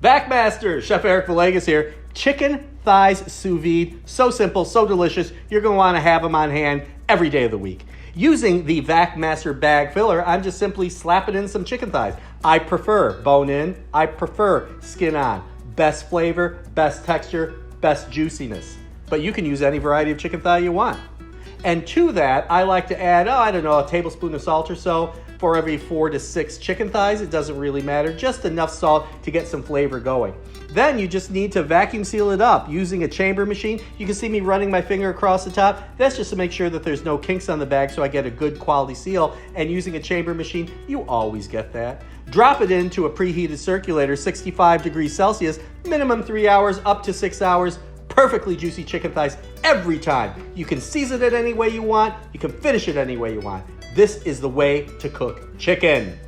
VacMaster, Chef Eric Villegas here. Chicken thighs sous vide. So simple, so delicious. You're going to want to have them on hand every day of the week. Using the VacMaster bag filler, I'm just simply slapping in some chicken thighs. I prefer bone in. I prefer skin on. Best flavor, best texture, best juiciness. But you can use any variety of chicken thigh you want. And to that, I like to add, a tablespoon of salt or so for every 4 to 6 chicken thighs. It doesn't really matter, just enough salt to get some flavor going. Then you just need to vacuum seal it up using a chamber machine. You can see me running my finger across the top. That's just to make sure that there's no kinks on the bag so I get a good quality seal. And using a chamber machine, you always get that. Drop it into a preheated circulator, 65 degrees Celsius, minimum 3 hours, up to 6 hours. Perfectly juicy chicken thighs every time. You can season it any way you want. You can finish it any way you want. This is the way to cook chicken.